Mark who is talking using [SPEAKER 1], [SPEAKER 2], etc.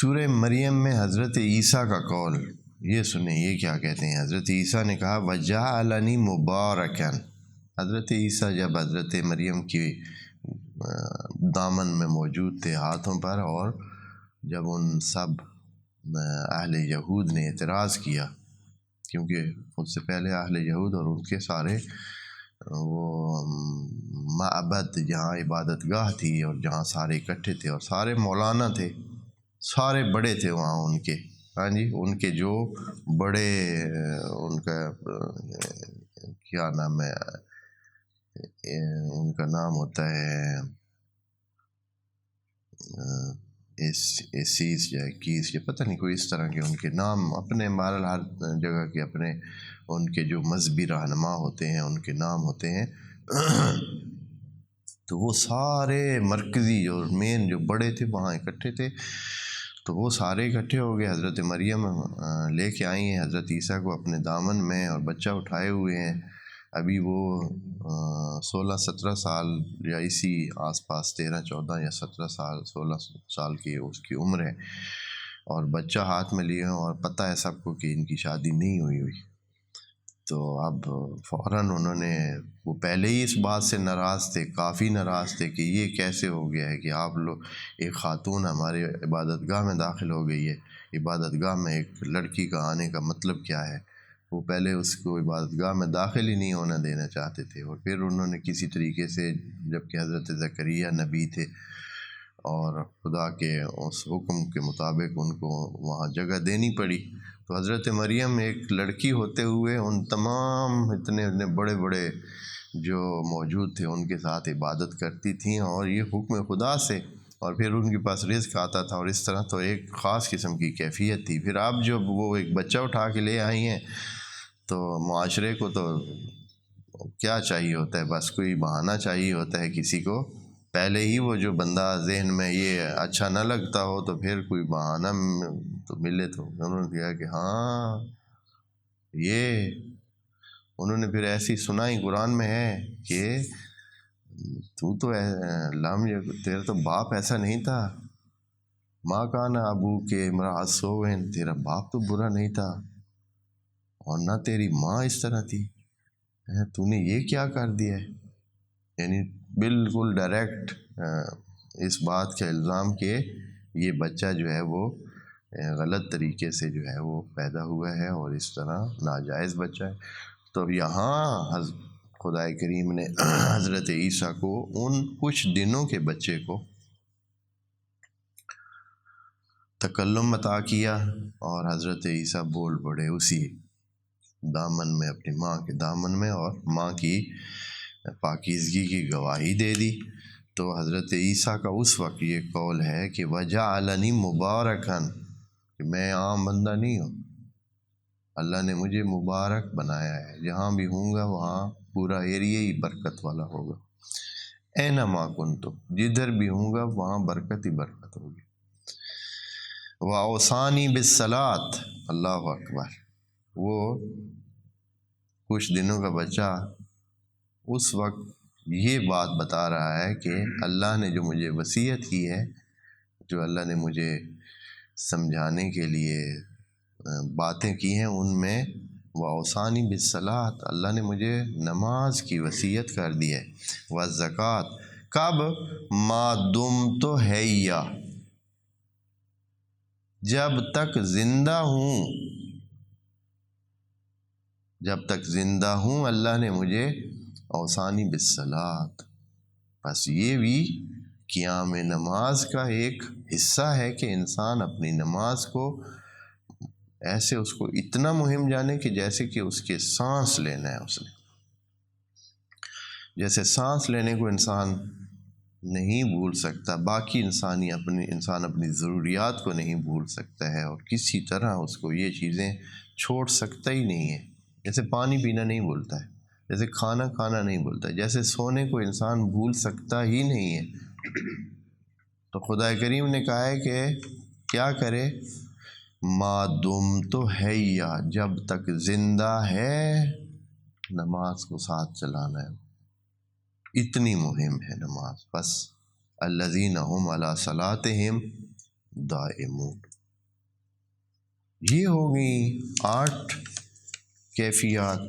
[SPEAKER 1] سورہ مریم میں حضرت عیسیٰ کا قول یہ سنیں، یہ کیا کہتے ہیں۔ حضرت عیسیٰ نے کہا وَجَعَلَنِي مُبَارَكًا۔ حضرت عیسیٰ جب حضرت مریم کی دامن میں موجود تھے ہاتھوں پر، اور جب ان سب اہل یہود نے اعتراض کیا، کیونکہ خود سے پہلے اہل یہود اور ان کے سارے وہ معبد جہاں عبادت گاہ تھی اور جہاں سارے اکٹھے تھے اور سارے مولانا تھے، سارے بڑے تھے وہاں ان کے، ہاں جی، ان کے جو بڑے، ان کا کیا نام ہے، ان کا نام ہوتا ہے ایسیس یا کیس یا پتہ نہیں کوئی اس طرح کے ان کے نام، اپنے بہرحال ہر جگہ کے اپنے ان کے جو مذہبی رہنما ہوتے ہیں ان کے نام ہوتے ہیں۔ تو وہ سارے مرکزی اور مین جو بڑے تھے وہاں اکٹھے تھے، تو وہ سارے اکٹھے ہو گئے۔ حضرت مریم لے کے آئی ہیں حضرت عیسیٰ کو اپنے دامن میں اور بچہ اٹھائے ہوئے ہیں۔ ابھی وہ 16-17 سال یا اسی آس پاس 13-14 یا 17 سال 16 سال کی اس کی عمر ہے، اور بچہ ہاتھ میں لیے ہوں، اور پتہ ہے سب کو کہ ان کی شادی نہیں ہوئی۔ تو اب فوراً انہوں نے، وہ پہلے ہی اس بات سے ناراض تھے، کافی ناراض تھے کہ یہ کیسے ہو گیا ہے کہ آپ لوگ، ایک خاتون ہمارے عبادت گاہ میں داخل ہو گئی ہے، عبادت گاہ میں ایک لڑکی کا آنے کا مطلب کیا ہے۔ وہ پہلے اس کو عبادت گاہ میں داخل ہی نہیں ہونا دینا چاہتے تھے، اور پھر انہوں نے کسی طریقے سے، جبکہ حضرت زکریا نبی تھے اور خدا کے اس حکم کے مطابق ان کو وہاں جگہ دینی پڑی، تو حضرت مریم ایک لڑکی ہوتے ہوئے ان تمام اتنے بڑے بڑے جو موجود تھے ان کے ساتھ عبادت کرتی تھیں، اور یہ حکم خدا سے، اور پھر ان کے پاس رزق آتا تھا، اور اس طرح تو ایک خاص قسم کی کیفیت تھی۔ پھر آپ جب وہ ایک بچہ اٹھا کے لے آئی ہیں، تو معاشرے کو تو کیا چاہیے ہوتا ہے، بس کوئی بہانہ چاہیے ہوتا ہے کسی کو، پہلے ہی وہ جو بندہ ذہن میں یہ اچھا نہ لگتا ہو تو پھر کوئی بہانہ تو ملے، تو انہوں نے کہا کہ ہاں یہ، انہوں نے پھر ایسی سنائی قرآن میں ہے کہ تو تیرا تو باپ ایسا نہیں تھا، ماں کانا ابو کے امرأ سوء، تیرا باپ تو برا نہیں تھا، اور نہ تیری ماں اس طرح تھی، تو نے یہ کیا کر دیا ہے۔ یعنی بالکل ڈائریکٹ اس بات کا الزام کہ یہ بچہ جو ہے وہ غلط طریقے سے جو ہے وہ پیدا ہوا ہے، اور اس طرح ناجائز بچہ ہے۔ تو یہاں خدا کریم نے حضرت عیسیٰ کو ان کچھ دنوں کے بچے کو تکلم عطا کیا، اور حضرت عیسیٰ بول پڑے اسی دامن میں، اپنی ماں کے دامن میں، اور ماں کی پاکیزگی کی گواہی دے دی۔ تو حضرت عیسیٰ کا اس وقت یہ قول ہے کہ وَجَعَلَنِي مُبَارَكًا، کہ میں عام بندہ نہیں ہوں، اللہ نے مجھے مبارک بنایا ہے، جہاں بھی ہوں گا وہاں پورا ایریا ہی برکت والا ہوگا، اینما کنتم، جدھر بھی ہوں گا وہاں برکت ہی برکت ہوگی۔ وَأَوْصَانِي بِالصَّلَاةِ، اللہ اکبر، وہ کچھ دنوں کا بچہ اس وقت یہ بات بتا رہا ہے کہ اللہ نے جو مجھے وصیت کی ہے، جو اللہ نے مجھے سمجھانے کے لیے باتیں کی ہیں، ان میں وَأَوْصَانِي بِالصَّلَاةِ، اللہ نے مجھے نماز کی وصیت کر دی ہے، وَالزَّکَاةِ، کب، مَا دُمْتُ حَیًّا، جب تک زندہ ہوں، جب تک زندہ ہوں اللہ نے مجھے اوصانی بالصلاۃ، بس یہ بھی قیام نماز کا ایک حصہ ہے کہ انسان اپنی نماز کو ایسے اس کو اتنا مہم جانے کہ جیسے کہ اس کے سانس لینا ہے، اس نے جیسے سانس لینے کو انسان نہیں بھول سکتا، باقی انسان اپنی ضروریات کو نہیں بھول سکتا ہے، اور کسی طرح اس کو یہ چیزیں چھوڑ سکتا ہی نہیں ہے، جیسے پانی پینا نہیں بھولتا ہے، جیسے کھانا کھانا نہیں بھولتا ہے، جیسے سونے کو انسان بھول سکتا ہی نہیں ہے۔ تو خدا کریم نے کہا ہے کہ کیا کرے، ما دمت حیا، جب تک زندہ ہے نماز کو ساتھ چلانا ہے، اتنی مہم ہے نماز۔ بس الذین هم علی صلاتہم دائمون۔ یہ ہو گئی 8 کیفیات